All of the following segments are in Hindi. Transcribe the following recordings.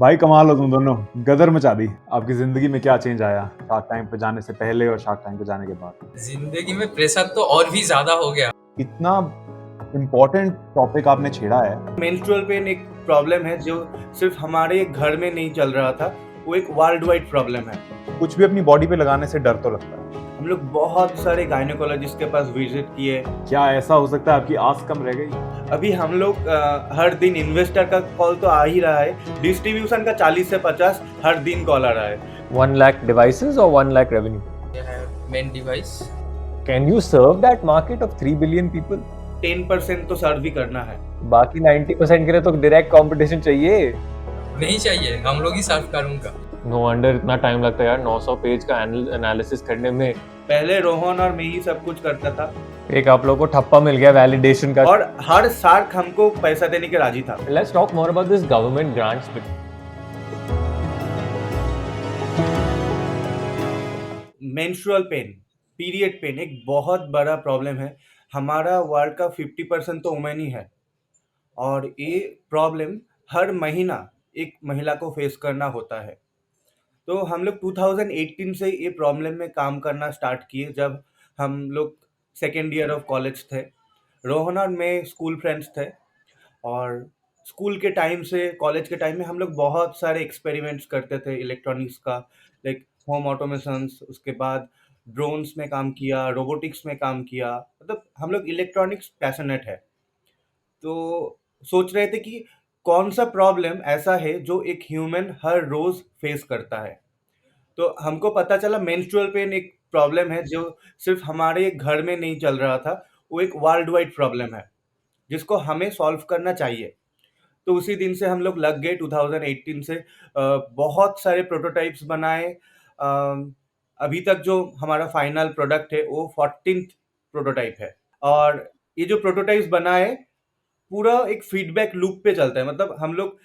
भाई कमाल हो तुम दोनों, गदर मचा दी। आपकी जिंदगी में क्या चेंज आया शार्क टैंक पे जाने से पहले और शार्क टैंक पे जाने के बाद? जिंदगी में प्रेशर तो और भी ज्यादा हो गया। इतना इम्पोर्टेंट टॉपिक आपने छेड़ा है। मेंस्ट्रुअल पेन एक प्रॉब्लम है जो सिर्फ हमारे घर में नहीं चल रहा था, वो एक वर्ल्ड वाइड प्रॉब्लम है। कुछ भी अपनी बॉडी पे लगाने से डर तो लगता है। हम लोग बहुत सारे गायनेकोलॉजिस्ट के पास विजिट किए। क्या ऐसा हो सकता है आपकी आस कम रह गई? अभी हम लोग हर दिन इन्वेस्टर का कॉल तो आ ही रहा है, डिस्ट्रीब्यूशन का 40 से 50 हर दिन कॉल आ रहा है। 1 lakh devices or 1 lakh revenue? ये है main device. Can you serve that market of 3 billion people? 10% तो सर्व भी करना है। बाकी 90% के लिए तो डायरेक्ट कंपटीशन चाहिए। नहीं चाहिए, हम लोग ही सर्व करूंगा। नो वंडर इतना टाइम लगता है यार 900 पेज का एनालिसिस करने में। पहले रोहन और मैं ही सब कुछ करता था एक आप लोगों को ठप्पा मिल गया वैलिडेशन का। और हर शार्क हमको पैसा देने के राजी था। Let's talk more about this government grants bit. Menstrual pain, period pain एक बहुत बड़ा प्रॉब्लम है। हमारा वर्ल्ड का 50% तो वुमेन ही है और ये प्रॉब्लम हर महीना एक महिला को फेस करना होता है। तो हम लोग 2018 से ये प्रॉब्लम में काम करना स्टार्ट किए जब हम लोग सेकेंड ईयर ऑफ कॉलेज थे। रोहन और मैं स्कूल फ्रेंड्स थे और स्कूल के टाइम से कॉलेज के टाइम में हम लोग बहुत सारे एक्सपेरिमेंट्स करते थे इलेक्ट्रॉनिक्स का, लाइक होम ऑटोमेशंस, उसके बाद ड्रोन्स में काम किया, रोबोटिक्स में काम किया। मतलब हम लोग इलेक्ट्रॉनिक्स पैशनेट है। तो सोच रहे थे कि कौन सा प्रॉब्लम ऐसा है जो एक ह्यूमन हर रोज फेस करता है। तो हमको पता चला मेंस्ट्रुअल पेन एक प्रॉब्लम है जो सिर्फ हमारे घर में नहीं चल रहा था, वो एक वर्ल्ड वाइड प्रॉब्लम है जिसको हमें सॉल्व करना चाहिए। तो उसी दिन से हम लोग लग गए 2018 से बहुत सारे प्रोटोटाइप्स बनाए। अभी तक जो हमारा फाइनल प्रोडक्ट है वो 14th प्रोटोटाइप है और ये जो प्रोटोटाइप्स बनाए पूरा एक फीडबैक लूप पे चलता है। मतलब हम लोग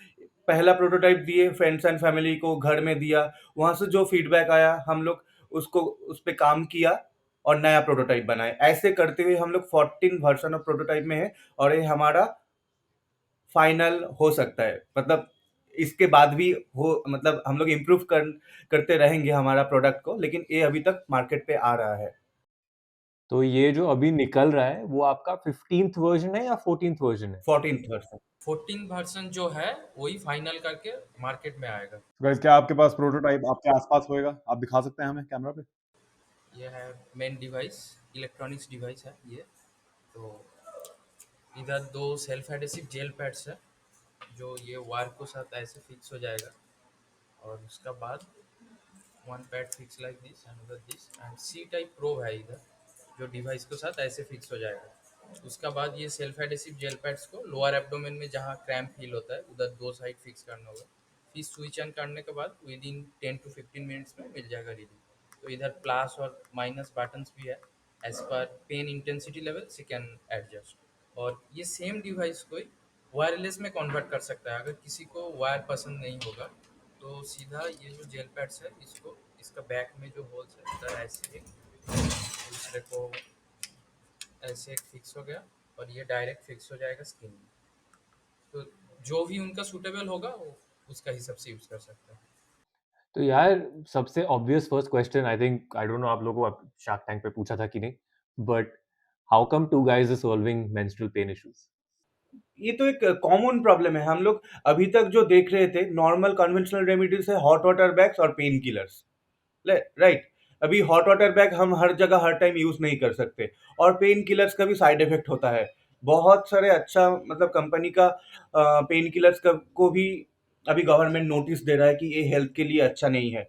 पहला प्रोटोटाइप दिए फ्रेंड्स एंड फैमिली को, घर में दिया, वहां से जो फीडबैक आया हम लोग उसको उस पे काम किया और नया प्रोटोटाइप बनाए। ऐसे करते हुए हम लोग 14 वर्जन ऑफ प्रोटोटाइप में है और ये हमारा फाइनल हो सकता है। मतलब इसके बाद भी हो, मतलब हम लोग करते रहेंगे हमारा प्रोडक्ट को, लेकिन ये अभी तक मार्केट पे आ रहा है। तो ये जो अभी निकल रहा है वो आपका 15th वर्जन है या 14th वर्जन है? 14th version. 14 वर्जन जो है वही फाइनल करके मार्केट में आएगा। गाइस, क्या आपके पास प्रोटोटाइप आपके आसपास होएगा? आप दिखा सकते हैं हमें कैमरा पे? ये है मेन डिवाइस, इलेक्ट्रॉनिक्स डिवाइस है ये। तो इधर दो सेल्फ एडेसिव जेल पैड्स है जो ये वायर को साथ ऐसे फिक्स हो जाएगा और उसका बाद one pad fix like this another this and C type probe है इधर जो डिवाइस के साथ ऐसे फिक्स हो जाएगा। उसका बाद ये सेल्फ एडेसिव जेल पैड्स को लोअर एब्डोमेन में जहाँ क्रैम्प फील होता है उधर दो साइड फिक्स करना होगा। फिर स्विच ऑन करने के बाद विद इन 10 to 15 मिनट्स में मिल जाएगा रिलीफ। तो इधर प्लस और माइनस बटन्स भी है, as per pain intensity level से कैन एडजस्ट। और ये सेम डिवाइस को वायरलेस में कन्वर्ट कर सकता है। अगर किसी को वायर पसंद नहीं होगा तो सीधा ये जो जेल पैड्स है इसको इसका बैक में जो होल्स है इधर ऐसे एक दूसरे को ऐसे एक फिक्स हो गया और ये डायरेक्ट फिक्स हो जाएगा स्किन में। तो जो भी उनका सूटेबल होगा वो उसका हिसाब से यूज कर सकता है। तो यार सबसे obvious first question I think I don't know आप लोगों को शार्क टैंक पे पूछा था कि नहीं, but how come two guys are solving menstrual pain issues? ये तो एक कॉमन प्रॉब्लम है। हम लोग अभी तक जो देख रहे थे नॉर्मल कन्वेंशनल रेमेडीज है हॉट वाटर बैग्स और पेन किलर्स, राइट। अभी हॉट वाटर बैग हम हर जगह हर टाइम यूज नहीं कर सकते और पेन किलर्स का भी साइड इफेक्ट होता है। बहुत सारे अच्छा मतलब कंपनी का पेन किलर्स को भी अभी गवर्नमेंट नोटिस दे रहा है कि ये हेल्थ के लिए अच्छा नहीं है।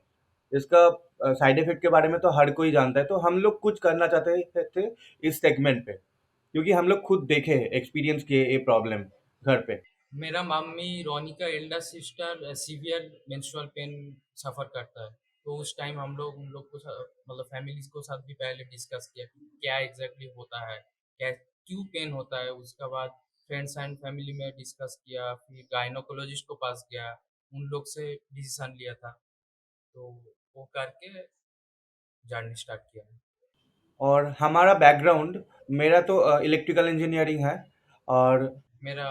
इसका साइड इफेक्ट के बारे में तो हर कोई जानता है। तो हम लोग कुछ करना चाहते थे इस सेगमेंट पे, क्योंकि हम लोग खुद देखे एक्सपीरियंस किए ये प्रॉब्लम घर पे। मेरा मम्मी रोनी का elder sister severe menstrual pain suffer करता है। तो उस टाइम हम लोग उन लोग को मतलब फैमिलीज को साथ भी पहले डिस्कस किया कि क्या एग्जैक्टली होता है, क्या क्यों पेन होता है। उसके बाद फ्रेंड्स एंड फैमिली में डिस्कस किया, फिर गायनोकोलॉजिस्ट को पास गया, उन लोग से डिसीजन लिया था। तो वो करके जर्नी स्टार्ट किया है। और हमारा बैकग्राउंड, मेरा तो इलेक्ट्रिकल इंजीनियरिंग है और मेरा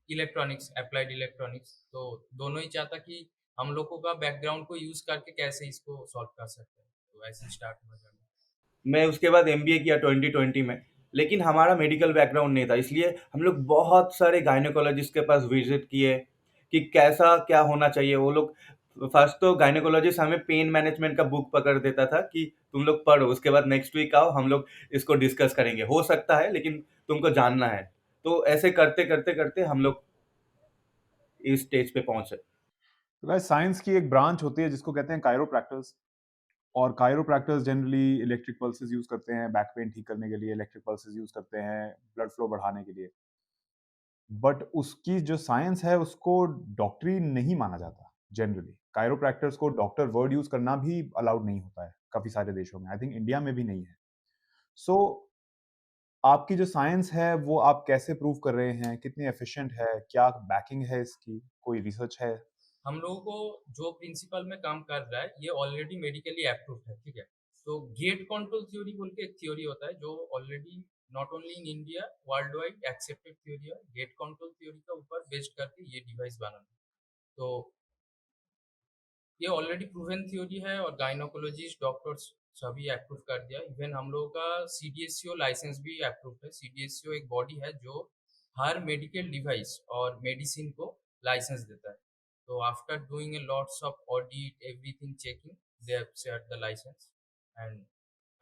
इलेक्ट्रॉनिक्स, अप्लाइड इलेक्ट्रॉनिक्स। तो दोनों ही चाहता कि हम लोगों का बैकग्राउंड को यूज करके कैसे इसको सॉल्व कर सकते हैं, तो ऐसे स्टार्ट हुआ जर्नी। मैं उसके बाद एमबीए किया 2020 में, लेकिन हमारा मेडिकल बैकग्राउंड नहीं था, इसलिए हम लोग बहुत सारे गायनेकोलॉजिस्ट के पास विजिट किए कि कैसा क्या होना चाहिए। वो लोग फर्स्ट तो गायनेकोलॉजिस्ट हमें पेन मैनेजमेंट का बुक पकड़ देता था कि तुम लोग पढ़ो, उसके बाद नेक्स्ट वीक आओ, हम लोग इसको डिस्कस करेंगे, हो सकता है लेकिन तुमको जानना है। तो ऐसे करते करते करते हम लोग इस स्टेज पे पहुंचे। तो गाइस साइंस की एक ब्रांच होती है जिसको कहते हैं कायरोप्रैक्टर्स, और chiropractors generally electric pulses use करते हैं बैक पेन ठीक करने के लिए, इलेक्ट्रिक पल्सेस यूज करते हैं ब्लड फ्लो बढ़ाने के लिए। बट उसकी जो साइंस है उसको डॉक्टरी नहीं माना जाता जनरली। कायरोप्रैक्टर्स को डॉक्टर वर्ड यूज करना भी अलाउड नहीं होता है काफी सारे देशों में, आई थिंक इंडिया में भी नहीं है। सो आपकी जो साइंस है वो आप कैसे प्रूव कर रहे हैं, कितनी एफिशिएंट है, क्या बैकिंग है इसकी, कोई रिसर्च है? हम लोगों को जो प्रिंसिपल में काम कर रहा है ये ऑलरेडी मेडिकली अप्रूव्ड है, ठीक है। तो गेट कंट्रोल थ्योरी बोल के एक थ्योरी होता है जो already not only in India world wide accepted theory है। गेट कंट्रोल थ्योरी का ऊपर बेस्ड करके ये डिवाइस बनाना। तो ये ऑलरेडी प्रूवन थ्योरी है और गायनोकोलॉजिस्ट डॉक्टर्स सभी अप्रूव कर दिया। इवन हम लोगों का सीडीएससीओ लाइसेंस भी अप्रूव है। सीडीएससीओ एक बॉडी है जो हर मेडिकल डिवाइस और मेडिसिन को लाइसेंस देता है। तो after doing a lots of audit everything checking they have shared the license and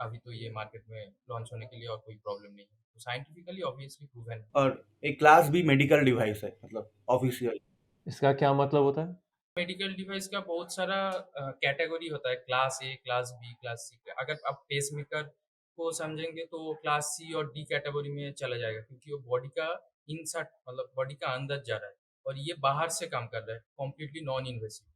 अभी तो ये मार्केट में लॉन्च होने के लिए और कोई प्रॉब्लम नहीं है। तो साइंटिफिकली ऑब्वियसली प्रूवन है। और एक क्लास भी मेडिकल डिवाइस है, मतलब ऑफिशियल। इसका क्या मतलब होता है? मेडिकल डिवाइस का बहुत सारा कैटेगरी होता है, class A, class B, class C. अगर आप पेसमेकर को समझेंगे तो वो क्लास सी और डी कैटेगरी में चला जाएगा, क्योंकि वो बॉडी का इनसाइड मतलब बॉडी का अंदर जा रहा है और ये बाहर से काम कर रहा है, कम्प्लीटली नॉन इन्वेसिव।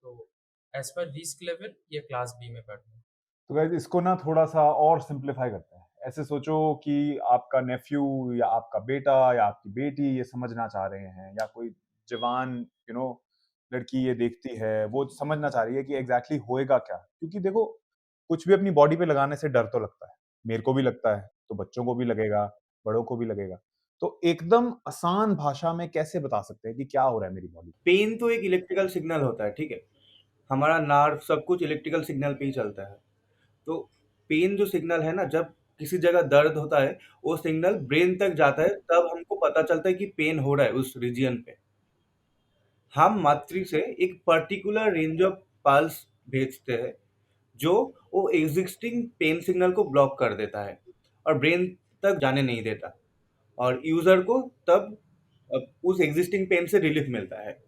तो एज पर रिस्क लेवल ये क्लास बी में पड़ता है। तो गाइस इसको ना थोड़ा सा और सिंप्लीफाई करते हैं। ऐसे सोचो कि आपका नेफ्यू या आपका बेटा या आपकी बेटी ये समझना चाह रहे हैं, या कोई जवान लड़की ये देखती है, वो समझना चाह रही है कि एग्जैक्टली होएगा क्या। क्योंकि देखो, कुछ भी अपनी बॉडी पे लगाने से डर तो लगता है, मेरे को भी लगता है, तो बच्चों को भी लगेगा, बड़ों को भी लगेगा। तो एकदम आसान भाषा में कैसे बता सकते हैं कि क्या हो रहा है मेरी बॉडी? पेन तो एक इलेक्ट्रिकल सिग्नल होता है, ठीक है। हमारा नार्व सब कुछ इलेक्ट्रिकल सिग्नल पे ही चलता है। तो पेन जो सिग्नल है ना, जब किसी जगह दर्द होता है, वो सिग्नल ब्रेन तक जाता है, तब हमको पता चलता है कि पेन हो रहा है उस रीजन पे। हम मात्री से एक पर्टिकुलर रेंज ऑफ पल्स भेजते हैं जो वो एग्जिस्टिंग पेन सिग्नल को ब्लॉक कर देता है और ब्रेन तक जाने नहीं देता, और यूजर को तब उस एग्जिस्टिंग पेन से रिलीफ मिलता है।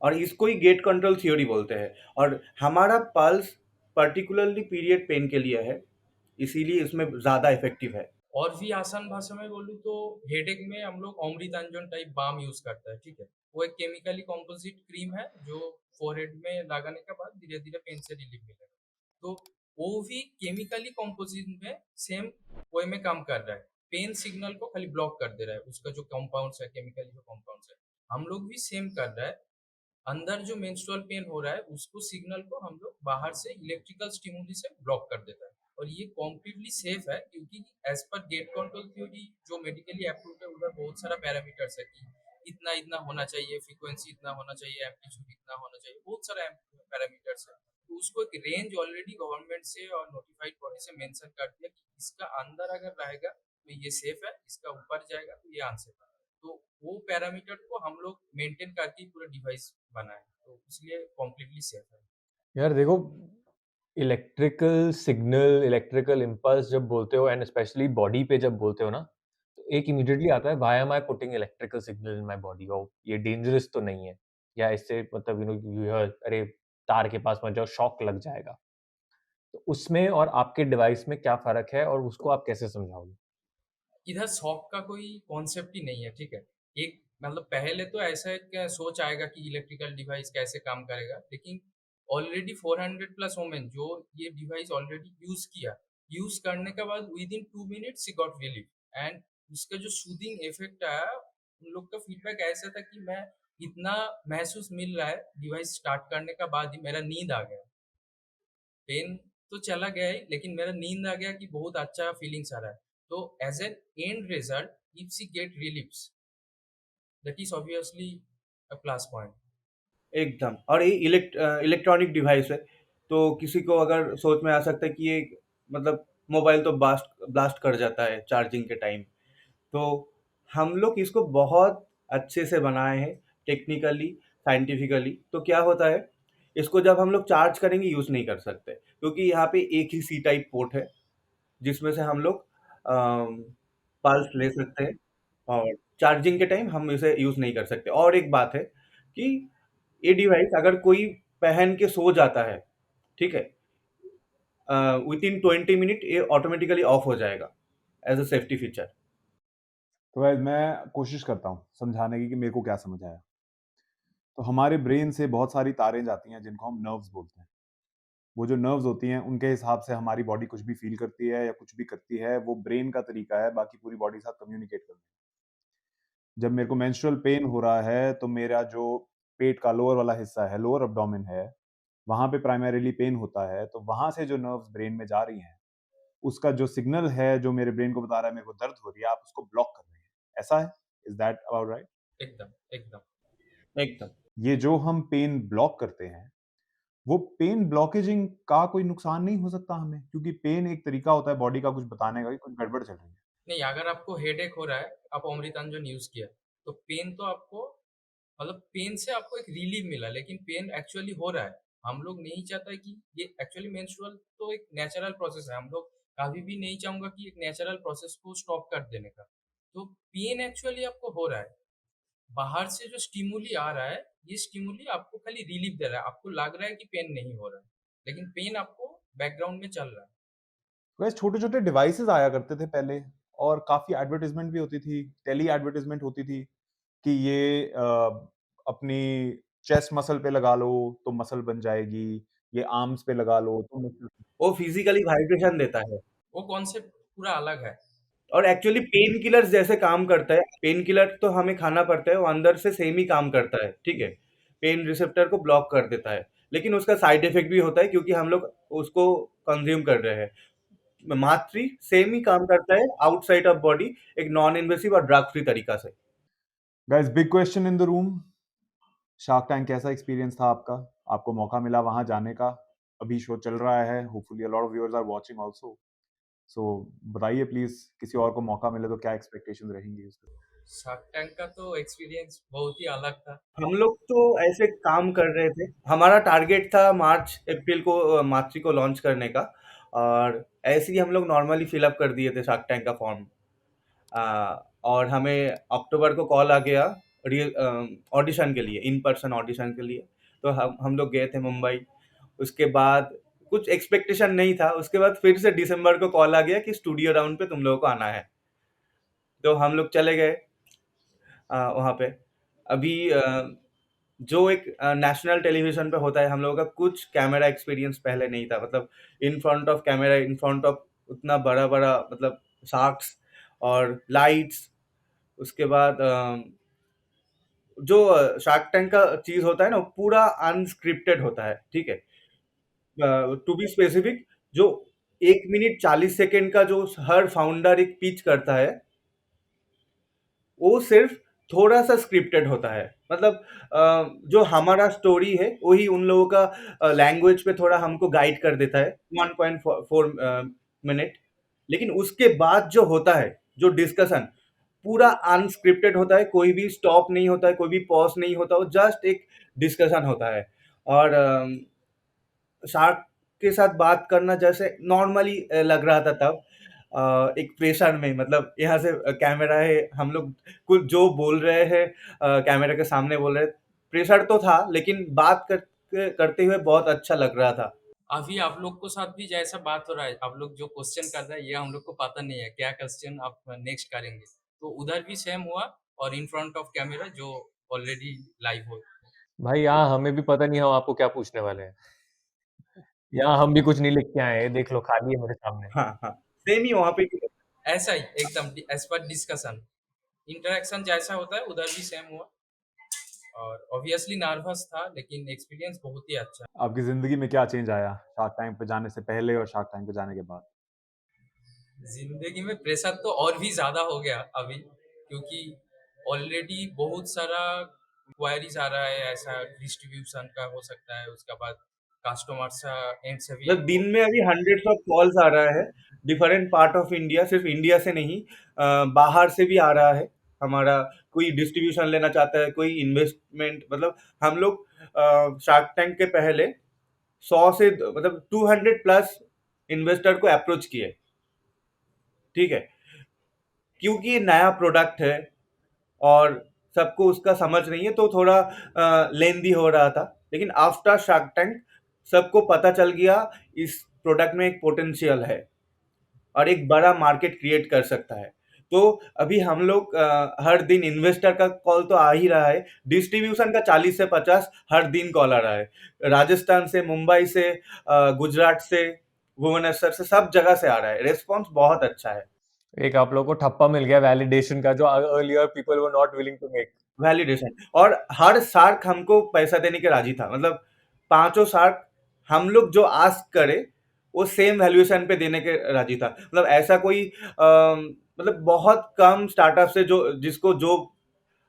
और इसको ही गेट कंट्रोल थ्योरी बोलते हैं। और हमारा पल्स पर्टिकुलरली पीरियड पेन के लिए है, इसीलिए इसमें ज़्यादा इफेक्टिव है। और भी आसान भाषा में बोलूँ तो हेडेक में हम लोग अमृतांजन टाइप बाम यूज करता है, ठीक है। वो एक केमिकली कॉम्पोजिट क्रीम है जो फोरहेड में लगाने के बाद धीरे धीरे पेन से रिलीफ मिलेगा। तो वो भी केमिकली कॉम्पोजिट में सेम वे में काम कर रहा है। पेन सिग्नल को खाली ब्लॉक कर दे रहा है, उसका जो कंपाउंड्स है, केमिकली जो कंपाउंड्स है, हम लोग भी सेम कर रहा है। अंदर जो मेंस्ट्रुअल पेन हो रहा है उसको सिग्नल को हम लोग बाहर से इलेक्ट्रिकल स्टिमुली से ब्लॉक कर देता है। और ये कॉम्प्लीटली सेफ है, क्योंकि as per gate control theory जो मेडिकली अप्रूव्ड है उधर बहुत सारा पैरामीटर्स है कि इतना इतना होना चाहिए, फ्रीक्वेंसी इतना होना चाहिए, एम्पलीट्यूड इतना होना चाहिए, बहुत सारा पैरामीटर्स है। तो उसको एक रेंज ऑलरेडी गवर्नमेंट से और नोटिफाइड बॉडी से मेंशन कर दिया कि इसका अंदर अगर रहेगा तो ये सेफ है, इसका ऊपर जाएगा तो ये अनसेफ है। तो वो पैरामीटर को हम लोग मेंटेन करके पूरा डिवाइस बनाए, तो इसलिए कम्प्लीटली सेफ है। यार देखो, इलेक्ट्रिकल सिग्नल, इलेक्ट्रिकल इम्पल्स जब बोलते हो एंड स्पेशली बॉडी पे जब बोलते हो ना, तो एक इमीडिएटली आता है why am I putting electrical signal in my body, और ये डेंजरस तो नहीं है, या इससे मतलब अरे तार के पास मत जाओ, शॉक लग जाएगा। तो उसमें और आपके डिवाइस में क्या फ़र्क है और उसको आप कैसे समझाओगे? इधर शॉक का कोई कॉन्सेप्ट ही नहीं है, ठीक है। एक मतलब पहले तो ऐसा एक सोच आएगा कि इलेक्ट्रिकल डिवाइस कैसे काम करेगा, लेकिन ऑलरेडी 400 प्लस वोमेन जो ये डिवाइस ऑलरेडी यूज किया, यूज करने के बाद with in 2 minutes he got relief. And उसका जो सूदिंग इफेक्ट आया, उन लोग का फीडबैक ऐसा था कि मैं इतना महसूस मिल रहा है डिवाइस स्टार्ट करने के बाद ही मेरा नींद आ गया। पेन तो चला गया ही, लेकिन मेरा नींद आ गया कि बहुत अच्छा फीलिंग्स आ रहा है। तो as an end result if she get reliefs, that is obviously a plus point. एकदम। और ये इलेक्ट्रॉनिक डिवाइस है, तो किसी को अगर सोच में आ सकता है कि ये मतलब मोबाइल तो ब्लास्ट ब्लास्ट कर जाता है चार्जिंग के टाइम। तो हम लोग इसको बहुत अच्छे से बनाए हैं, टेक्निकली, साइंटिफिकली। तो क्या होता है, इसको जब हम लोग चार्ज करेंगे यूज़ नहीं कर सकते, क्योंकि यहाँ पे एक ही सी टाइप पोर्ट है, जिसमें से हम लोग पल्स ले सकते हैं, और चार्जिंग के टाइम हम इसे यूज़ नहीं कर सकते। और एक बात है कि ये डिवाइस अगर कोई पहन के सो जाता है, ठीक है, विदिन 20 मिनट ये ऑटोमेटिकली ऑफ हो जाएगा एज अ सेफ्टी फीचर। तो गाइस मैं कोशिश करता हूँ समझाने की कि मेरे को क्या समझ आया। तो हमारे ब्रेन से बहुत सारी तारें जाती हैं जिनको हम नर्व्स बोलते हैं। वो जो नर्व्स होती हैं उनके हिसाब से हमारी बॉडी कुछ भी फ़ील करती है या कुछ भी करती है, वो ब्रेन का तरीका है बाकी पूरी बॉडी के साथ कम्युनिकेट करने का। जब मेरे को मेंस्ट्रुअल पेन हो रहा है, तो मेरा जो पेट का लोअर वाला हिस्सा है, लोअर एब्डोमेन है, वहाँ पे प्राइमरीली पेन होता है, तो वहाँ से जो नर्व्स ब्रेन में जा रही हैं, उसका जो सिग्नल है, जो मेरे ब्रेन को बता रहा है मेरे को दर्द हो रही है, आप उसको ब्लॉक कर रहे हैं। ऐसा है? Is that about right? एकदम, एकदम। एकदम। ये जो हम पेन ब्लॉक करते हैं, वो पेन ब्लॉकेजिंग का कोई नुकसान नहीं हो सकता हमें? क्योंकि पेन एक तरीका होता है बॉडी का कुछ बताने का कि कुछ गड़बड़ चल रही है। नहीं, अगर आपको हेडेक हो रहा है, आप अमृतांजन यूज़ किया, तो पेन तो आपको मतलब पेन से आपको एक रिलीफ मिला, लेकिन पेन एक्चुअली हो रहा है। हम लोग नहीं चाहता कि ये एक्चुअली मेंस्ट्रुअल तो एक नेचुरल प्रोसेस है। हम लोग कभी भी नहीं चाहूँगा कि एक नेचुरल प्रोसेस को स्टॉप कर देने का। तो पेन एक्चुअली आपको हो रहा है। बाहर से जो स्टिमुली आ रहा है, ये स्टिमुली आपको खाली रिलीफ दे रहा है। आपको लग रहा है कि पेन नहीं हो रहा है, लेकिन पेन आपको बैकग्राउंड में चल रहा है। वैसे छोटे-छोटे डिवाइसेज़ आया करते थे पहले और काफ़ी एडवर्टाइज़मेंट भी होती थी, टेली एडवर्टाइज़मेंट होती थी कि ये अपनी चेस्ट मसल पे लगा लो, तो मसल बन जाएगी, ये आर्म्स पे लगा लो, तो मसल वो फिजिकली वाइब्रेशन देता है। वो कॉन्सेप्ट पूरा अलग है। और एक्चुअली पेन किलर्स जैसे काम करता है, पेन किलर तो हमें खाना पड़ता है, वो अंदर से सेम ही काम करता है, ठीक है? पेन रिसेप्टर को ब्लॉक कर देता है, लेकिन उसका साइड इफेक्ट भी होता है क्योंकि हम लोग उसको कंज्यूम कर रहे हैं। मात्र सेम ही काम करता है आउटसाइड ऑफ बॉडी, एक नॉन इन्वेसिव और ड्रग फ्री तरीका से। Guys big question in the room, shark tank कैसा एक्सपीरियंस था आपका? आपको मौका मिला वहाँ जाने का? अभी शो चल रहा है, hopefully a lot of viewers are watching also. So बताइए प्लीज़ किसी और को मौका मिले तो क्या एक्सपेक्टेशंस रहेंगी उसपे? शार्क टैंक का तो एक्सपीरियंस बहुत ही अलग था। हम लोग तो ऐसे काम कर रहे थे, हमारा टारगेट था मार्च अप्रैल को मार्च को लॉन्च करने का, और ऐसे ही हम लोग नॉर्मली फिलअप कर दिए थे शार्क टैंक का फॉर्म। और हमें अक्टूबर को कॉल आ गया रियल ऑडिशन के लिए, इन पर्सन ऑडिशन के लिए। तो हम लोग गए थे मुंबई। उसके बाद कुछ एक्सपेक्टेशन नहीं था, उसके बाद फिर से दिसंबर को कॉल आ गया कि स्टूडियो राउंड पे तुम लोगों को आना है। तो हम लोग चले गए वहाँ पे। अभी जो एक नेशनल टेलीविजन पे होता है, हम लोगों का कुछ कैमरा एक्सपीरियंस पहले नहीं था, मतलब in front of camera, in front of उतना बड़ा बड़ा मतलब शार्क्स और लाइट्स। उसके बाद जो शार्क टैंक का चीज होता है ना, वो पूरा अनस्क्रिप्टेड होता है, ठीक है? टू बी स्पेसिफिक, जो 1 मिनट 40 सेकेंड का जो हर फाउंडर एक पिच करता है, वो सिर्फ थोड़ा सा स्क्रिप्टेड होता है। मतलब जो हमारा स्टोरी है वही उन लोगों का लैंग्वेज पे थोड़ा हमको गाइड कर देता है 1.4 मिनट। लेकिन उसके बाद जो होता है, जो डिस्कशन, पूरा अनस्क्रिप्टेड होता है, कोई भी स्टॉप नहीं होता है, कोई भी पॉज नहीं होता, वो जस्ट एक डिस्कशन होता है। और शार्क के साथ बात करना जैसे नॉर्मली लग रहा था तब, एक प्रेशर में, मतलब यहाँ से कैमरा है, हम लोग कुछ जो बोल रहे हैं कैमरा के सामने बोल रहे हैं। प्रेशर तो था, लेकिन बात करते हुए बहुत अच्छा लग रहा था। अभी आप लोग को साथ भी जैसा बात हो रहा है, आप लोग जो क्वेश्चन कर रहे हैं, ये हम लोग को पता नहीं है क्या क्वेश्चन आप नेक्स्ट करेंगे। तो उधर भी सेम हुआ, और इन फ्रंट ऑफ कैमरा जो ऑलरेडी लाइव हो। भाई यहाँ हमें भी पता नहीं हम आपको क्या पूछने वाले हैं। यहाँ हम भी कुछ नहीं लिख के आए हैं, देख लो खाली है मेरे सामने। हाँ हाँ, सेम ही वहाँ पे। ऐसा ही एकदम एज पर डिस्कशन, इंटरेक्शन जैसा होता है उधर भी सेम हुआ। और ऑब्वियसली नर्वस था, लेकिन एक्सपीरियंस बहुत ही अच्छा। आपकी ज़िंदगी में क्या चेंज आया शार्क टैंक पे जाने से पहले और शार्क टैंक पे जाने के बाद? जिंदगी में प्रेशर तो और भी ज्यादा हो गया अभी, क्योंकि ऑलरेडी बहुत सारा क्वायरीज आ रहा है, ऐसा डिस्ट्रीब्यूशन का हो सकता है, उसके बाद कस्टमर्स एंड से भी मतलब दिन में अभी हंड्रेड्स ऑफ कॉल्स आ रहा है डिफरेंट पार्ट ऑफ इंडिया, सिर्फ इंडिया से नहीं, बाहर से भी आ रहा है। हमारा कोई डिस्ट्रीब्यूशन लेना चाहता है, कोई इन्वेस्टमेंट, मतलब हम लोग शार्क टैंक के पहले 100 से मतलब 200 प्लस इन्वेस्टर को अप्रोच किए, ठीक है, क्योंकि ये नया प्रोडक्ट है और सबको उसका समझ नहीं है, तो थोड़ा लेंदी हो रहा था। लेकिन आफ्टर शार्क टैंक सबको पता चल गया इस प्रोडक्ट में एक पोटेंशियल है और एक बड़ा मार्केट क्रिएट कर सकता है। तो अभी हम लोग हर दिन इन्वेस्टर का कॉल तो आ ही रहा है, डिस्ट्रीब्यूशन का 40 से 50 हर दिन कॉल आ रहा है, राजस्थान से, मुंबई से, गुजरात से, भुवनेश्वर से, सब जगह से आ रहा है। रेस्पॉन्स बहुत अच्छा है। एक आप लोगों को ठप्पा मिल गया वैलिडेशन का, जो earlier people were not willing to make. Validation, और हर शार्क हमको पैसा देने के राजी था, मतलब पांचों शार्क हम लोग जो आस्क करे वो सेम वैल्यूएशन पे देने के राजी था। मतलब ऐसा कोई मतलब बहुत कम स्टार्टअप से जो जिसको जो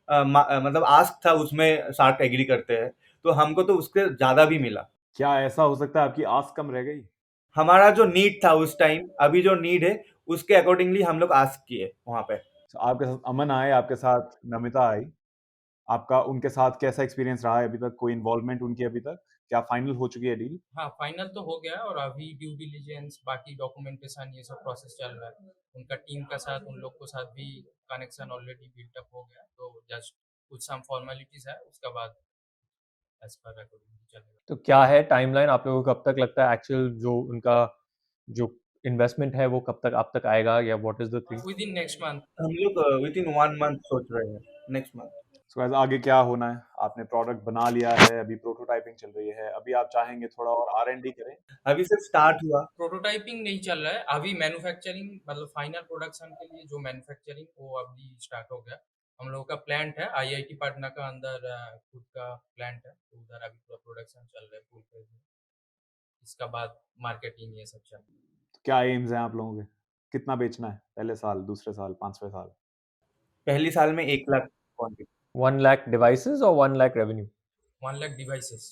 मतलब आस्क था उसमें शार्क एग्री करते हैं, तो हमको तो उसके ज्यादा भी मिला। क्या ऐसा हो सकता है आपकी आस कम रह गई? हमारा जो नीड था उस टाइम, अभी जो नीड है उसके अकॉर्डिंगली हम लोग आस्क किए वहां पे। So, आपके साथ अमन आए, आपके साथ नमिता आई, आपका उनके साथ कैसा एक्सपीरियंस रहा है अभी तक? कोई इन्वॉल्वमेंट उनकी अभी तक? क्या फाइनल हो चुकी है डील? हाँ, फाइनल तो हो गया है और अभी ड्यू डिलिजेंस, बाकी डॉक्यूमेंटेशन, ये सब प्रोसेस चल रहा है। उनका टीम का साथ, उन लोग को साथ भी कनेक्शन ऑलरेडी बिल्टअप हो गया, तो जस्ट कुछ सम फॉर्मेलिटीज है, उसके बाद एज पर अकॉर्डिंग चलेगा। तो क्या है टाइमलाइन? आप लोगों को कब तक लगता है एक्चुअल जो उनका जो इन्वेस्टमेंट है वो कब तक आप तक आएगा, या what is the thing? With in next month. हम लोग विद इन 1 मंथ सोच रहे हैं, नेक्स्ट मंथ। सो गाइस, आगे क्या होना है? आपने प्रोडक्ट बना लिया है, अभी प्रोटोटाइपिंग चल रही है, अभी आप चाहेंगे थोड़ा और R&D करें? अभी सिर्फ स्टार्ट हुआ। प्रोटोटाइपिंग नहीं चल रहा है अभी, मैन्युफैक्चरिंग मतलब फाइनल प्रोडक्शन के लिए जो मैन्युफैक्चरिंग वो अभी स्टार्ट हो गया। हम लोगों का प्लांट है आईआईटी पटना का अंदर, खुद का प्लांट है, तो उधर अभी पूरा प्रोडक्शन चल रहा है फुल फेज में। इसका बाद मार्केटिंग ये सब चल रहा है। तो क्या एम्स हैं आप लोगों के? कितना बेचना है पहले साल, दूसरे साल, पांचवें साल? पहली साल में 1 lakh quantity. 1 lakh devices or 1 lakh revenue? 1 lakh devices.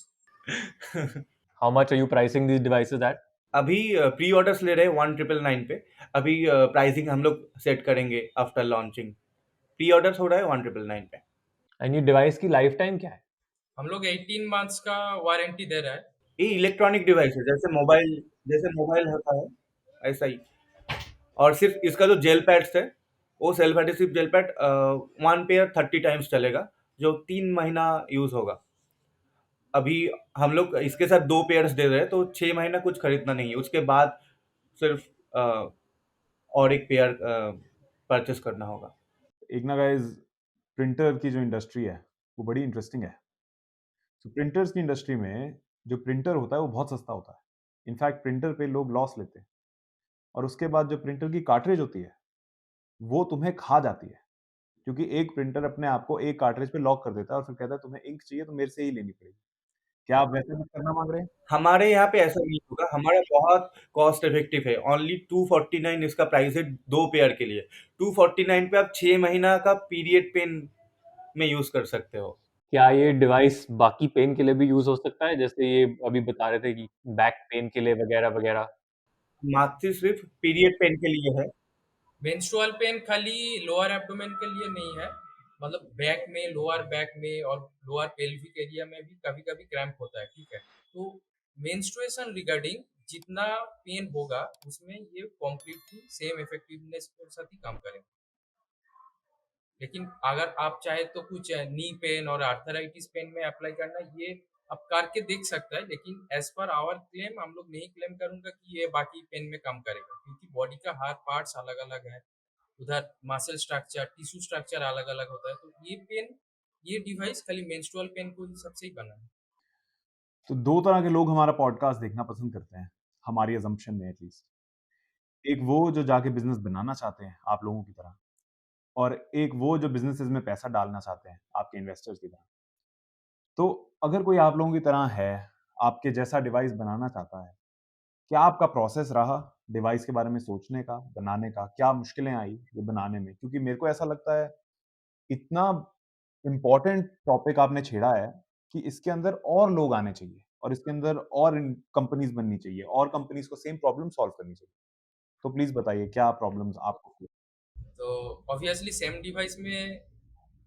How much are you pricing these devices at? अभी प्री ऑर्डर्स ले रहे हैं 1999 पे। अभी प्राइसिंग हम लोग सेट करेंगे आफ्टर लॉन्चिंग। प्री ऑर्डर्स हो रहा है 1999 पे। And ये डिवाइस की लाइफ टाइम क्या है? हम लोग 18 मंथ्स का वारंटी दे रहा है। ये इलेक्ट्रॉनिक डिवाइस है, जैसे मोबाइल होता है ऐसा ही। और सिर्फ इसका जो जेल पैड्स है वो self adhesive jail pad 1 pair 30 times चलेगा, जो 3 महीना यूज होगा। अभी हम लोग इसके साथ 2 पेयर्स दे रहे हैं, तो 6 महीना कुछ खरीदना नहीं है, उसके बाद सिर्फ और एक पेयर परचेस करना होगा। एक ना गाइस, प्रिंटर की जो इंडस्ट्री है वो बड़ी इंटरेस्टिंग है। तो प्रिंटर्स की इंडस्ट्री में जो प्रिंटर होता है वो बहुत सस्ता होता है। इनफैक्ट प्रिंटर पे लोग लॉस लेते हैं, और उसके बाद जो प्रिंटर की कार्ट्रिज होती है वो तुम्हें खा जाती है, क्योंकि एक प्रिंटर अपने आप को एक कार्ट्रिज पे लॉक कर देता है और फिर कहता है तुम्हें इंक चाहिए तो मेरे से ही लेनी पड़ेगी। क्या आप वैसे कुछ करना मांग रहे हैं? हमारे यहाँ पे ऐसा नहीं होगा, हमारा बहुत कॉस्ट इफेक्टिव है। ओनली 249 इसका प्राइस है 2 पेयर के लिए। 249 पे आप 6 महीना का पीरियड पेन में यूज कर सकते हो। क्या ये डिवाइस बाकी पेन के लिए भी यूज हो सकता है, जैसे ये अभी बता रहे थे कि बैक पेन के लिए वगैरह वगैरह? मात्र सिर्फ पीरियड पेन के लिए है। मेंस्ट्रुअल पेन खाली लोअर एब्डोमेन के लिए नहीं है, मतलब बैक में, लोअर बैक में और लोअर पेल्विक एरिया में भी कभी कभी क्रैम्प होता है, ठीक है। तो मेंस्ट्रुएशन रिगार्डिंग जितना पेन होगा उसमें ये कॉम्प्लीटली सेम इफेक्टिवनेस के साथ ही काम करेगा। लेकिन अगर आप चाहे तो कुछ नी पेन और आर्थराइटिस पेन में अप्लाई करना, ये आप करके देख सकता है, लेकिन एज पर आवर क्लेम हम लोग नहीं क्लेम करूंगा कि ये बाकी पेन में काम करेगा, क्योंकि बॉडी का हर पार्ट्स अलग अलग है, उधर मसल स्ट्रक्चर, टिश्यू स्ट्रक्चर अलग अलग होता है। तो ये डिवाइस खाली मेंस्ट्रुअल पेन को ही सबसे ही बना है। तो दो तरह के लोग हमारा पॉडकास्ट देखना पसंद करते हैं, हमारी अजम्पशन में एटलीस्ट। एक वो जो जाके बिजनेस बनाना चाहते हैं आप लोगों की तरह, और एक वो जो बिजनेसेस में पैसा डालना चाहते हैं आपके इन्वेस्टर्स की तरह। तो अगर कोई आप लोगों की तरह है, आपके जैसा डिवाइस बनाना चाहता है, क्या आपका प्रोसेस रहा डिवाइस के बारे में सोचने का, बनाने का? क्या मुश्किलें आई ये बनाने में? क्योंकि मेरे को ऐसा लगता है इतना इम्पोर्टेंट टॉपिक आपने छेड़ा है कि इसके अंदर और लोग आने चाहिए और इसके अंदर और कंपनीज बननी चाहिए और कंपनीज को सेम प्रॉब्लम सॉल्व करनी चाहिए। तो प्लीज बताइए क्या प्रॉब्लम्स आपको। तो ऑब्वियसली सेम डिवाइस में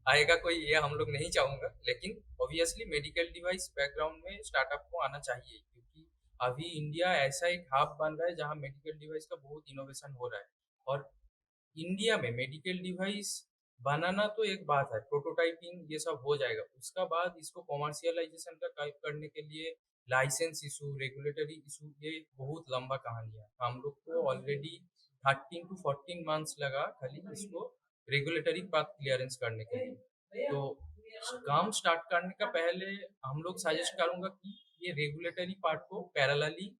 आएगा कोई, ये हम लोग नहीं चाहूँगा, लेकिन ऑब्वियसली मेडिकल डिवाइस बैकग्राउंड में स्टार्टअप को आना चाहिए, क्योंकि अभी इंडिया ऐसा एक हब बन रहा है जहाँ मेडिकल डिवाइस का बहुत इनोवेशन हो रहा है। और इंडिया में मेडिकल डिवाइस बनाना तो एक बात है, प्रोटोटाइपिंग ये सब हो जाएगा, उसका बाद इसको कॉमर्शियलाइजेशन का करने के लिए लाइसेंस इशू, रेगुलेटरी इशू, ये बहुत लंबा कहानी है। हम लोग को ऑलरेडी 13 to 14 months लगा खाली इसको रेगुलेटरी पाथ क्लियरेंस करने के लिए। तो काम स्टार्ट करने का पहले हम लोग सजेस्ट करूंगा कि ये रेगुलेटरी पार्ट को पैरेलली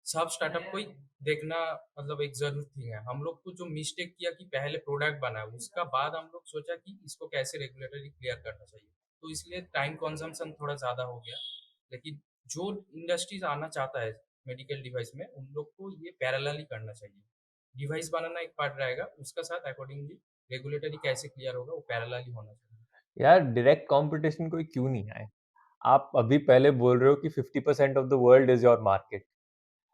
सब स्टार्टअप को ही देखना मतलब एक जरूरी थी है। हम लोग को जो मिस्टेक किया कि पहले प्रोडक्ट बना, उसका बाद हम लोग सोचा कि इसको कैसे रेगुलेटरी क्लियर करना चाहिए, तो इसलिए टाइम कंजम्पशन थोड़ा ज़्यादा हो गया। लेकिन जो इंडस्ट्रीज आना चाहता है मेडिकल डिवाइस में, उन लोग को ये पैरेलली करना चाहिए। डिवाइस बनाना एक पार्ट रहेगा, उसका साथ अकॉर्डिंगली रेगुलेटरी कैसे क्लियर होगा वो पैरेलली होना चाहिए। यार डायरेक्ट कंपटीशन कोई क्यों नहीं आए? आप अभी पहले बोल रहे हो कि 50% of the world is your market,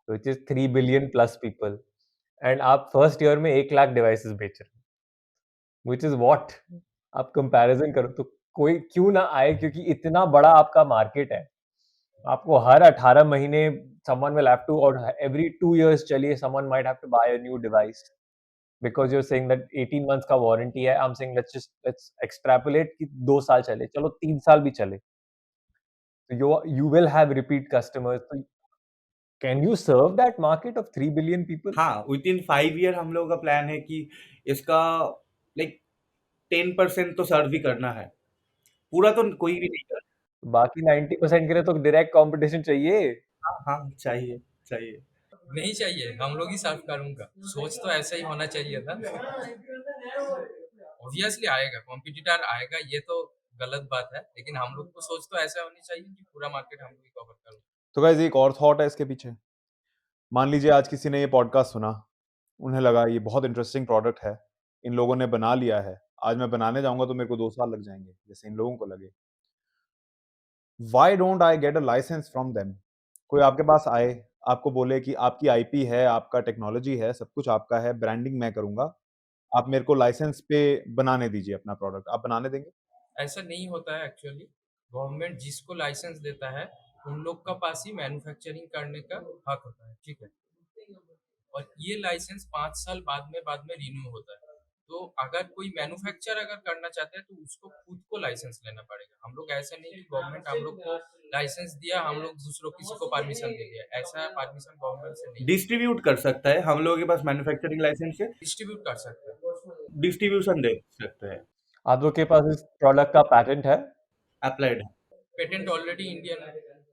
which is 3 billion plus people, and आप फर्स्ट ईयर में 1 लाख डिवाइसेस बेच रहे हो, व्हिच इज व्हाट? आप कंपैरिजन करो तो कोई क्यों ना आए, क्योंकि इतना बड़ा आपका मार्केट है। आपको हर 18 महीने someone will have to, or every 2 years चलिए someone might have to buy a new device, because you're saying that 18 months का वारंटी है। I'm saying let's extrapolate कि 2 साल चले, चलो 3 साल भी चले, तो you will have repeat customers। तो can you serve that market of 3 billion people? हाँ, विदिन 5 ईयर हम लोगों का प्लान है कि इसका लाइक 10% तो सर्व भी करना है। पूरा तो कोई भी नहीं कर। बाकी 90% के लिए तो डायरेक्ट कंपटीशन चाहिए। हाँ, हाँ, चाहिए, चाहिए। नहीं चाहिए, हम लोग ही सर्व करूंगा, सोच तो ऐसा ही होना चाहिए था। ऑब्वियसली आएगा, कॉम्पिटिटर आएगा, ये तो गलत बात है, लेकिन हम लोग को सोच तो ऐसा होनी चाहिए कि पूरा मार्केट हम लोग ही कवर करूँ। तो गाइस एक और थॉट है इसके पीछे। मान लीजिए आज किसी ने ये पॉडकास्ट सुना, उन्हें लगा ये बहुत इंटरेस्टिंग प्रोडक्ट है, इन लोगों ने बना लिया है, आज मैं बनाने जाऊंगा तो मेरे को 2 साल लग जाएंगे जैसे इन लोगों को लगे। Why don't I get a license from them? कोई आपके पास आए, आपको बोले कि आपकी आईपी है, आपका टेक्नोलॉजी है, सब कुछ आपका है, ब्रांडिंग मैं करूंगा, आप मेरे को लाइसेंस पे बनाने दीजिए अपना प्रोडक्ट, आप बनाने देंगे? ऐसा नहीं होता है एक्चुअली। गवर्नमेंट जिसको लाइसेंस देता है, उन लोग का पास ही मैन्युफैक्चरिंग करने का हक होता है, ठीक है। और ये लाइसेंस 5 साल बाद में रिन्यू होता है। तो अगर कोई मैन्युफैक्चर अगर करना चाहते हैं तो उसको खुद को लाइसेंस लेना पड़ेगा। हम लोग ऐसा नहीं कि गवर्नमेंट हम लोग को लाइसेंस दिया, हम लोग दूसरों किसी को परमिशन दे दिया, ऐसा परमिशन गवर्नमेंट से नहीं। डिस्ट्रीब्यूट कर सकता है, हम लोगों के पास मैन्युफैक्चरिंग लाइसेंस है, डिस्ट्रीब्यूट कर सकते हैं। डिस्ट्रीब्यूशन दे सकते हैं, आप लोग के पास इस प्रोडक्ट का पैटेंट है? अप्लाइड है। Patent already Indian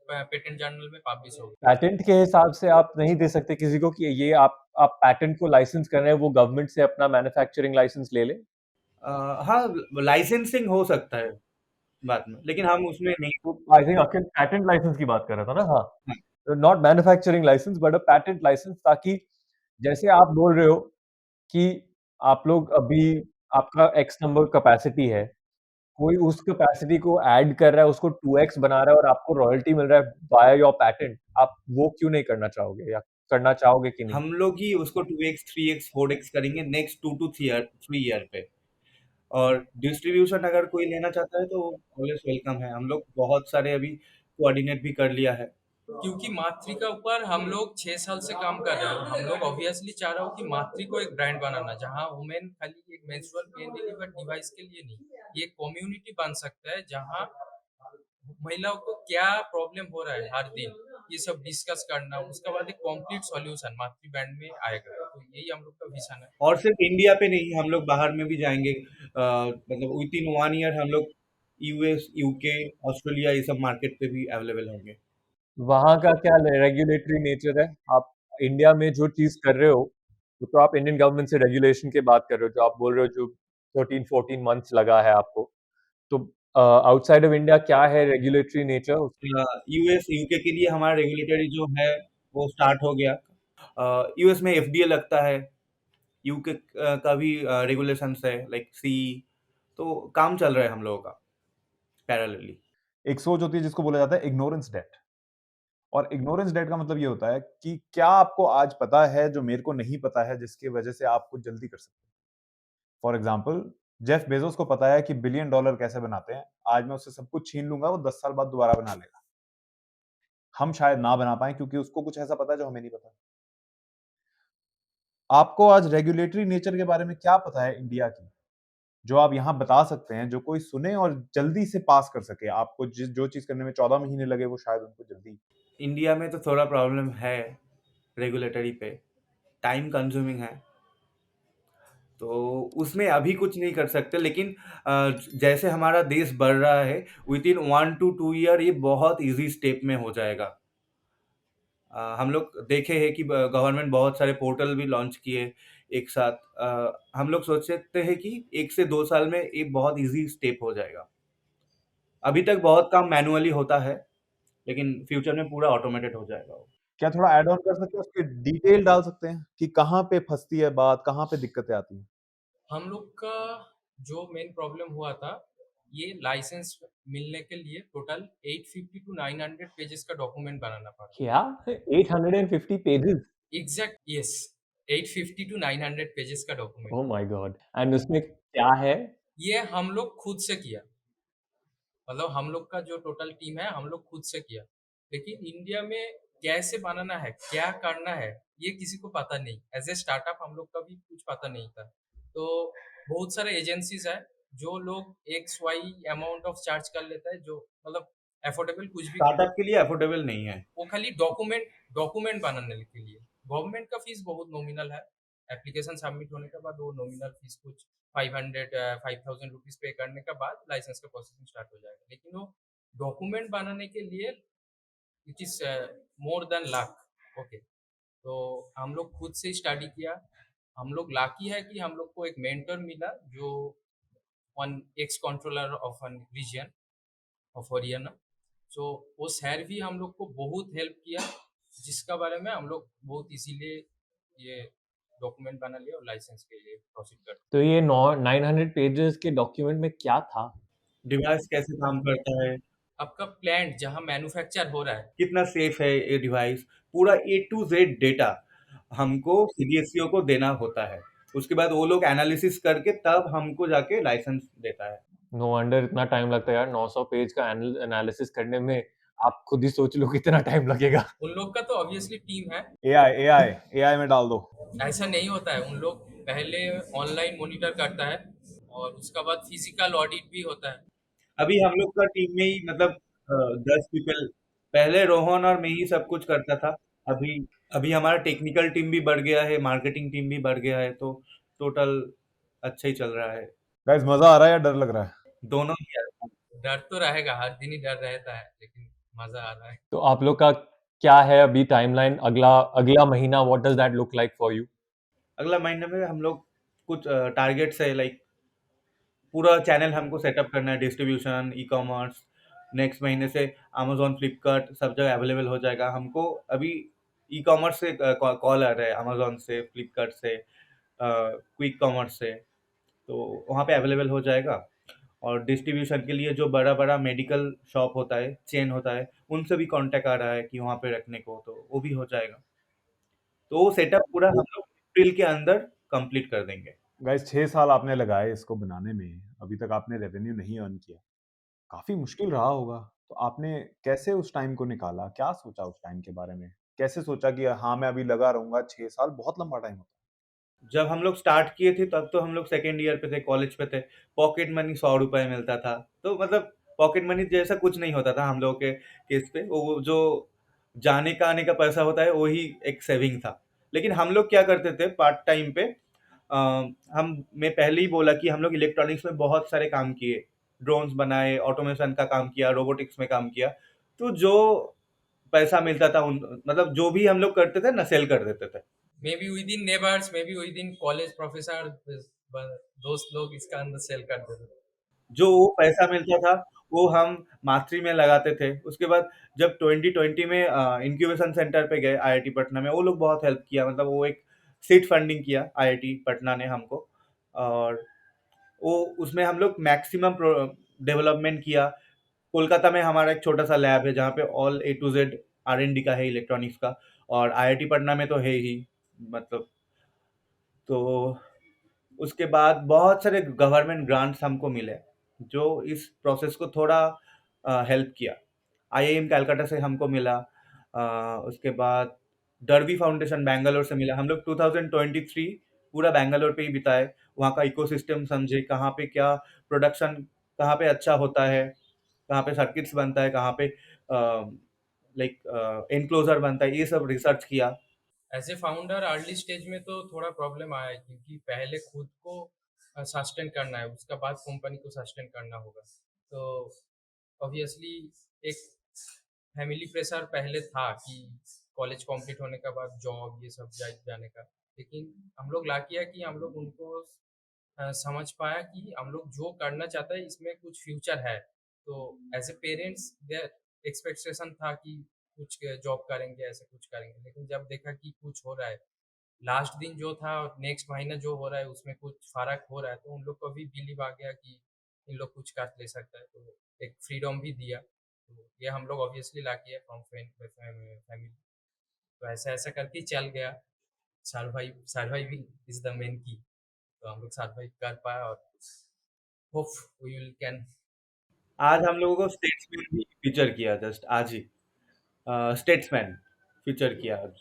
patent journal में पब्लिश हो गया। पैटेंट के हिसाब से आप नहीं दे सकते किसी को कि ये आप पैटेंट को लाइसेंस कर रहे हैं, वो गवर्नमेंट से अपना मैन्युफैक्चरिंग लाइसेंस ले ले? हाँ, लाइसेंसिंग हो सकता है बाद में, लेकिन हम उसमें नहीं। तो I think Akhil patent license की बात कर रहा था ना? हाँ, हाँ, not manufacturing license but a patent license, ताकि जैसे आप बोल रहे हो कि आप लोग अभी आपका एक्स नंबर कैपेसिटी है, कोई उस कैपेसिटी को ऐड कर रहा है, उसको 2x बना रहा है और आपको रॉयल्टी मिल रहा है वाया योर पैटेंट, आप वो क्यों नहीं करना चाहोगे, या करना चाहोगे कि नहीं? हम लोग ही उसको 2x 3x 4x करेंगे नेक्स्ट 2 to 3 ईयर पे। और डिस्ट्रीब्यूशन अगर कोई लेना चाहता है तो ऑलवेज वेलकम है। हम लोग बहुत सारे अभी कोऑर्डिनेट भी कर लिया है। क्योंकि मातृ का ऊपर हम लोग 6 साल से काम कर रहे हैं। हम लोग ऑब्वियसली चाह रहा हूँ कि मातृ को एक ब्रांड बनाना, जहाँ वुमेन खाली एक मेंस्ट्रुअल पेन रिलीवर डिवाइस के लिए नहीं, ये कम्युनिटी बन सकता है जहाँ महिलाओं को क्या प्रॉब्लम हो रहा है हर दिन, ये सब डिस्कस करना, उसके बाद एक कंप्लीट सॉल्यूशन मातृ ब्रांड में आएगा। तो यही हम लोग का विजन है। और सिर्फ इंडिया पे नहीं, हम लोग बाहर में भी जाएंगे। मतलब विद इन 1 ईयर हम लोग यूएस, यूके, ऑस्ट्रेलिया ये सब मार्केट पे भी अवेलेबल होंगे। वहाँ का क्या रेगुलेटरी नेचर है? आप इंडिया में जो चीज़ कर रहे हो, वो तो आप इंडियन गवर्नमेंट से रेगुलेशन की बात कर रहे हो, जो आप बोल रहे हो जो 13-14 मंथ्स लगा है आपको। तो आउटसाइड ऑफ इंडिया क्या है रेगुलेटरी नेचर उसकी? यूएस, यूके के लिए हमारा रेगुलेटरी जो है वो स्टार्ट हो गया। यूएस में एफडीए लगता है, यूके का भी रेगुलेशंस है लाइक सी, तो काम चल रहा है हम लोगों का। पैरेलली। एक सोच होती है जिसको बोला जाता है इग्नोरेंस डेट। और इग्नोरेंस डेट का मतलब ये होता है कि क्या आपको आज पता है जो मेरे को नहीं पता है, जिसकी वजह से आप कुछ जल्दी कर सकते हैं। फॉर एग्जाम्पल, जेफ बेजोस को पता है कि बिलियन डॉलर कैसे बनाते हैं। आज मैं उससे सब कुछ छीन लूंगा, वो 10 साल बाद दोबारा बना लेगा। हम शायद ना बना पाए क्योंकि उसको कुछ ऐसा पता है जो हमें नहीं पता। आपको आज रेगुलेटरी नेचर के बारे में क्या पता है इंडिया की, जो आप यहाँ बता सकते हैं, जो कोई सुने और जल्दी से पास कर सके? आपको जो चीज करने में 14 महीने लगे, वो शायद उनको जल्दी। इंडिया में तो थोड़ा प्रॉब्लम है रेगुलेटरी पे, टाइम कंज्यूमिंग है, तो उसमें अभी कुछ नहीं कर सकते। लेकिन जैसे हमारा देश बढ़ रहा है, विद इन 1 to 2 ईयर ये बहुत इजी स्टेप में हो जाएगा। हम लोग देखे हैं कि गवर्नमेंट बहुत सारे पोर्टल भी लॉन्च किए एक साथ। हम लोग सोचते हैं कि 1 से 2 साल में ये बहुत इजी स्टेप हो जाएगा। अभी तक बहुत काम मैनुअली होता है, लेकिन फ्यूचर में पूरा ऑटोमेटेड हो जाएगा वो। क्या थोड़ा ऐड ऑन कर सकते हैं, उसकी डिटेल डाल सकते हैं कि कहाँ पे फंसती है बात, कहाँ पे दिक्कतें आती हैं? हम लोग का जो मेन प्रॉब्लम हुआ था, ये लाइसेंस मिलने के लिए टोटल 850 टू 900 पेजेस का डॉक्यूमेंट बनाना पड़ा। क्या? 850 pages? Exact, yes, 850 to 900 pages का document. Oh my god! And उसमें क्या है? ये हम लोग खुद से किया, मतलब हम लोग का जो टोटल टीम है हम लोग खुद से किया। लेकिन इंडिया में कैसे बनाना है, क्या करना है, ये किसी को पता नहीं। एज ए स्टार्टअप हम लोग का भी कुछ पता नहीं था। तो बहुत सारे एजेंसीज है जो लोग X Y amount of charge कर लेता है, जो मतलब अफोर्डेबल कुछ भी, स्टार्टअप के लिए अफोर्डेबल नहीं है। वो खाली डॉक्यूमेंट डॉक्यूमेंट बनाने के लिए। गवर्नमेंट का फीस बहुत नॉमिनल है। एप्लीकेशन सबमिट होने के बाद वो नॉमिनल फीस कुछ 500 रुपीज पे करने के बाद लाइसेंस का प्रोसेसिंग स्टार्ट हो जाएगा। लेकिन वो डॉक्यूमेंट बनाने के लिए it is more than lakh. Okay, तो हम लोग खुद से स्टडी किया। हम लोग लाकी है कि हम लोग को एक मेंटर मिला जो one ex controller of an region of Haryana. So वो सर भी हम लोग को बहुत हेल्प किया, जिसका बारे में हम लोग बहुत इजीली ये डॉक्यूमेंट बना लिया और लाइसेंस के लिए प्रोसीड कर। तो ये 900 पेजेस के डॉक्यूमेंट में क्या था? डिवाइस कैसे काम करता है, आपका प्लांट जहाँ मैन्युफैक्चर हो रहा है, कितना सेफ है ये डिवाइस, पूरा A to Z डेटा हमको सीडीएसईओ को देना होता है। उसके बाद वो लोग एनालिसिस करके तब हमको जाके लाइसेंस देता है। नो वंडर इतना टाइम लगता है यार, 900 पेज का एनालिसिस करने में। आप खुद ही सोच लो कितना टाइम लगेगा। उन लोग का तो ऑब्वियसली टीम है। एआई एआई एआई में डाल दो। ऐसा नहीं होता है, उन लोग पहले ऑनलाइन मॉनिटर करता है और उसका बाद फिजिकल ऑडिट भी होता है। अभी हम लोग का टीम में ही मतलब 10 पीपल, पहले रोहन और मैं ही सब कुछ करता था। अभी अभी हमारा टेक्निकल टीम भी बढ़ गया है, मार्केटिंग टीम भी बढ़ गया है, तो टोटल अच्छा ही चल रहा है। गाइस, मजा आ रहा है या डर लग रहा है? दोनों ही है। डर तो रहेगा, हर दिन ही डर रहता है, लेकिन मजा आ रहा है। तो आप लोग का क्या है अभी टाइमलाइन? अगला अगला महीना what does that look like for you? अगला महीने में हम लोग कुछ टारगेट्स है, लाइक पूरा चैनल हमको सेटअप करना है, डिस्ट्रीब्यूशन, ई-कॉमर्स। नेक्स्ट महीने से अमेज़न, फ्लिपकार्ट सब जगह अवेलेबल हो जाएगा। हमको अभी ई-कॉमर्स से कॉल आ रहा है, अमेज़न से, फ्लिपकार्ट से, क्विक कॉमर्स से, तो वहाँ पे अवेलेबल हो जाएगा। और डिस्ट्रीब्यूशन के लिए जो बड़ा-बड़ा मेडिकल शॉप होता है, चेन होता है, उनसे भी कॉन्टैक्ट आ रहा है कि वहाँ पे रखने को, तो वो भी हो जाएगा। तो वो सेटअप पूरा हम लोग अप्रैल के अंदर कंप्लीट कर देंगे। गाइस, 6 साल आपने लगाए इसको बनाने में, अभी तक आपने रेवेन्यू नहीं अर्न किया। काफ़ी मुश्किल रहा होगा। तो आपने कैसे उस टाइम को निकाला? क्या सोचा उस टाइम के बारे में? कैसे सोचा कि हाँ, मैं अभी लगा रहूँगा? 6 साल बहुत लंबा टाइम होता जब हम लोग स्टार्ट किए थे तब तो हम लोग सेकंड ईयर पे थे, कॉलेज पे थे। पॉकेट मनी 100 रुपए मिलता था, तो मतलब पॉकेट मनी जैसा कुछ नहीं होता था हम लोगों के केस पे। वो जो जाने का आने का पैसा होता है वही एक सेविंग था। लेकिन हम लोग क्या करते थे पार्ट टाइम पे, अ, हम मैं पहले ही बोला कि हम लोग इलेक्ट्रॉनिक्स में बहुत सारे काम किए, ड्रोन्स बनाए, ऑटोमेशन का काम किया, रोबोटिक्स में काम किया। तो जो पैसा मिलता था उन मतलब जो भी हम लोग करते थे ना, सेल कर देते थे। May be with in neighbours, may be with in college professor, दोस्त लोग इसका अंदर सेल कर देते थे। जो वो पैसा मिलता था वो हम मास्टरी में लगाते थे। उसके बाद जब 2020 में इंक्यूबेशन सेंटर पे गए आईआईटी पटना में, वो लोग बहुत हेल्प किया। मतलब वो एक सीड फंडिंग किया आईआईटी पटना ने हमको, और वो उसमें हम लोग मैक्सिमम डेवलपमेंट किया। कोलकाता में हमारा एक छोटा-सा लैब है जहाँ पे all A to Z R&D का है इलेक्ट्रॉनिक्स का, और IIT पटना में तो है ही, मतलब तो उसके बाद बहुत सारे गवर्नमेंट ग्रांट्स हमको मिले, जो इस प्रोसेस को थोड़ा हेल्प किया। IIM कलकत्ता से हमको मिला, उसके बाद डर्बी फाउंडेशन बैंगलोर से मिला। हम लोग 2023 पूरा बैंगलोर पे ही बिताए, वहाँ का इकोसिस्टम समझे, कहाँ पे क्या प्रोडक्शन, कहाँ पे अच्छा होता है, कहाँ पे सर्किट्स बनता है, कहाँ पे लाइक एनक्लोजर बनता है, ये सब रिसर्च किया। As a founder early stage में तो थोड़ा प्रॉब्लम आया है, क्योंकि पहले खुद को सस्टेन करना है, उसका बाद कंपनी को सस्टेन करना होगा। तो ऑब्वियसली एक फैमिली प्रेशर पहले था कि कॉलेज कंप्लीट होने के बाद जॉब ये सब जाने का, लेकिन हम लोग लाकी है कि हम लोग उनको समझ पाया कि हम लोग जो करना चाहते हैं इसमें कुछ फ्यूचर है। तो as a parents their expectation था कि कुछ जॉब करेंगे, ऐसे कुछ करेंगे, लेकिन जब देखा कि कुछ हो रहा है, लास्ट दिन जो था और नेक्स्ट महीना जो हो रहा है उसमें कुछ फर्क हो रहा है, तो उन लोग को भी बिलीव आ गया कि इन लोग कुछ कर ले सकता है, तो एक फ्रीडम भी दिया। तो ये हम लोग ऑब्वियसली लाकी है फ्रॉम फैमिली। तो ऐसा ऐसा करके चल गया। सर्वाइविंग इज द मेन की। तो हम लोग सर्वाइव कर पाए और होप वी विल कैन। आज हम लोगों को स्टेट्समैन भी फीचर किया, जस्ट आज ही स्टेट्समैन फीचर किया आज।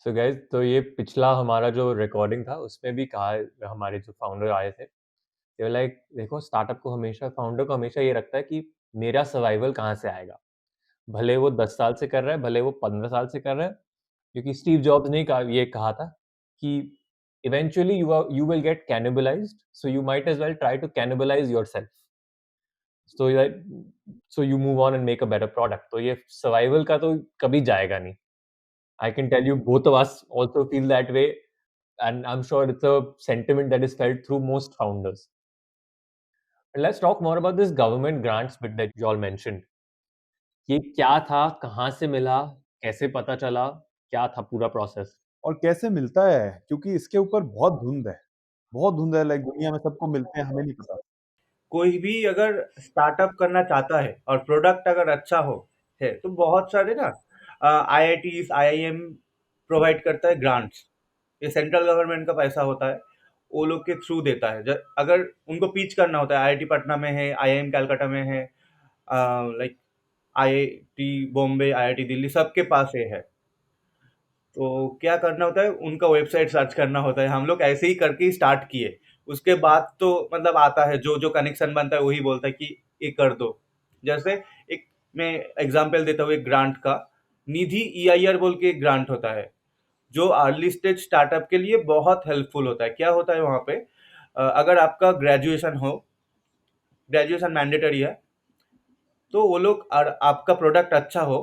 सो गाइज, तो ये पिछला हमारा जो रिकॉर्डिंग था उसमें भी कहा, हमारे जो फाउंडर आए थे, ये लाइक देखो, स्टार्टअप को हमेशा, फाउंडर को हमेशा ये रखता है कि मेरा सर्वाइवल कहाँ से आएगा, भले वो 10 साल से कर रहा है, भले वो 15 साल से कर रहा है, क्योंकि स्टीव जॉब्स ने ये कहा था कि eventually you will get cannibalised, so you might as well try to cannibalise yourself, so so you move on and make a better product. तो ये सर्वाइवल का तो कभी जाएगा नहीं। I can tell you both of us also feel that way, and I'm sure it's a sentiment that is felt through most founders. And let's talk more about this government grants bit that you all mentioned. ये क्या था, कहाँ से मिला, कैसे पता चला, क्या था पूरा प्रोसेस? और कैसे मिलता है? क्योंकि इसके ऊपर बहुत धुंध है, लाइक दुनिया में सबको मिलते हैं, हमें नहीं पता। कोई भी अगर स्टार्टअप करना चाहता है और प्रोडक्ट अगर अच्छा हो है, तो बहुत सारे ना IITs, IIM प्रोवाइड करता है ग्रांट्स। ये सेंट्रल गवर्नमेंट का पैसा होता है, वो लोग के थ्रू देता है। अगर उनको पिच करना होता है, IIT पटना में है, IIM कलकत्ता में है, like IIT Bombay, IIT Delhi, सबके पास ये है। तो क्या करना होता है, उनका वेबसाइट सर्च करना होता है। हम लोग ऐसे ही करके ही स्टार्ट किए। उसके बाद तो मतलब आता है, जो जो कनेक्शन बनता है वही बोलता है कि ये कर दो। जैसे एक मैं एग्जांपल देता हूँ एक ग्रांट का, निधि EIR बोल के एक ग्रांट होता है, जो अर्ली स्टेज स्टार्टअप के लिए बहुत हेल्पफुल होता है। क्या होता है वहाँ पे, अगर आपका ग्रेजुएशन मैंडेटरी है, तो वो लोग, और आपका प्रोडक्ट अच्छा हो,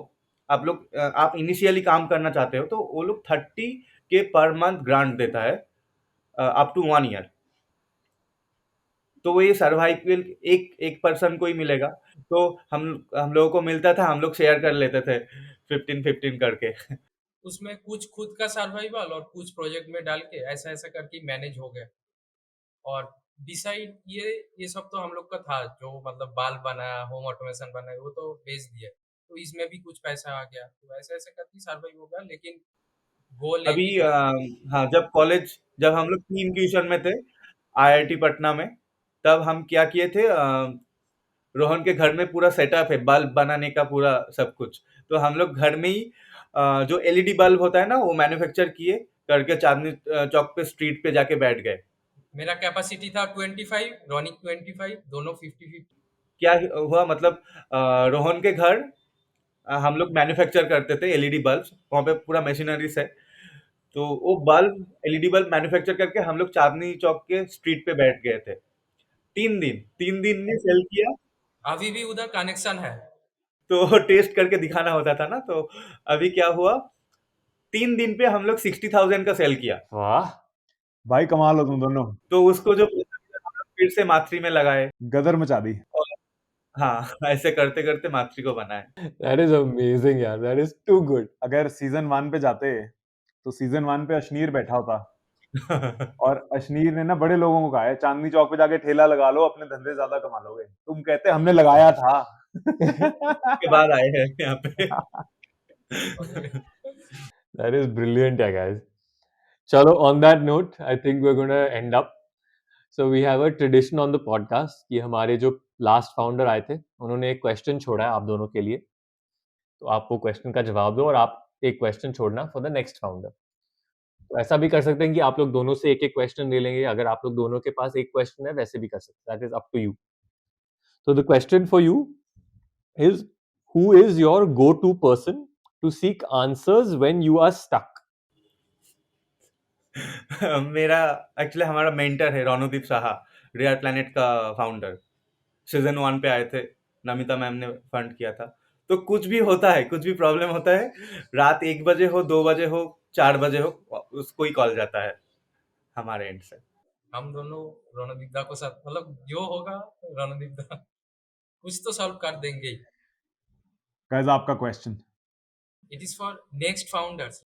आप इनिशियली काम करना चाहते हो, तो वो लोग 30K पर मंथ ग्रांट देता है, अप टू 1 ईयर। तो वो ये सर्वाइवल एक एक पर्सन को ही मिलेगा। तो हम लोगों को मिलता था, हम लोग शेयर कर लेते थे 15-15 करके। उसमें कुछ खुद का सर्वाइवल और कुछ प्रोजेक्ट में डाल के ऐसा ऐसा करके मैनेज हो गया। और डिसाइड ये सब तो हम लोग का था, जो मतलब बाल बनाया, होम ऑटोमेशन बनाया, वो तो बेच दिया। तो इसमें भी कुछ पैसा आ गया, तो ऐसे ऐसे करके सर्वाइव हो गया। लेकिन गोल एक अभी ही था। हाँ, जब हम लोग टीम ट्यूशन में थे IIT पटना में, तब हम क्या किए थे, रोहन के घर में पूरा सेटअप है बल्ब बनाने का, पूरा सब कुछ। तो हम लोग घर में ही जो LED बल्ब होता है ना, वो मैन्युफैक्चर किए करके चांदनी चौक पे स्ट्रीट पे जाके बैठ गए। मेरा कैपेसिटी था 25, रॉनिक 25, दोनों 50-50। क्या हुआ मतलब, रोहन के घर हम लोग मैन्युफैक्चर करते थे LED बल्ब, वहाँ पे पूरा मशीनरीज है। तो वो LED बल्ब मैन्युफैक्चर करके हम लोग चांदनी चौक के स्ट्रीट पे बैठ गए थे। 3 दिन में सेल किया। अभी भी उधर कनेक्शन है। तो टेस्ट करके दिखाना होता था ना, तो अभी क्या हुआ, 3 दिन पे हम लोग 60,000 का सेल किया। वाह! भाई कमाल हो तुम दोनों, तो उसको जो पैसा मिला, हम लोग फिर से माथरी में लगाए, गदर मचा दी। और हाँ, ऐसे करते करते माथरी को बनाए। That is amazing यार, that is too good. अगर सीज़न 1 पे जाते, तो सीज़न 1 पे अशनीर बैठा होता और अशनीर ने ना बड़े लोगों को कहा है, चांदनी चौक पे जाके ठेला लगा लो, अपने धंधे ज़्यादा कमा लोगे। तुम कहते हमने लगाया था। के बाद आए हैं यहाँ पे। That is brilliant, yeah, guys. Chalo, on that note, I think we're going to end up. So we have a tradition on the podcast कि हमारे जो लास्ट फाउंडर आए थे उन्होंने एक क्वेश्चन छोड़ा है आप दोनों के लिए, तो आप वो क्वेश्चन का जवाब दो और आप एक क्वेश्चन छोड़ना फॉर द नेक्स्ट फाउंडर। तो ऐसा भी कर सकते हैं कि आप लोग दोनों से एक एक क्वेश्चन ले लेंगे, अगर आप लोग दोनों के पास एक क्वेश्चन है वैसे भी कर सकते हैं, that is up to you. So the question for you is, who is your go-to person to seek answers when you are stuck? मेरा एक्चुअली हमारा मेंटर है रोनुदीप साहा, रियल प्लैनेट का फाउंडर। सीजन 1 पे आए थे, नमिता मैम ने फंड किया था। तो कुछ भी होता है, कुछ भी प्रॉब्लम होता है, रात 1 बजे हो, 2 बजे हो, 4 बजे हो, उसको ही कॉल जाता है हमारे एंड से। हम दोनों रणदीप दा को साथ, मतलब जो होगा रणदीप दा कुछ तो सॉल्व कर देंगे। गाइस, आपका question. It is for next founders.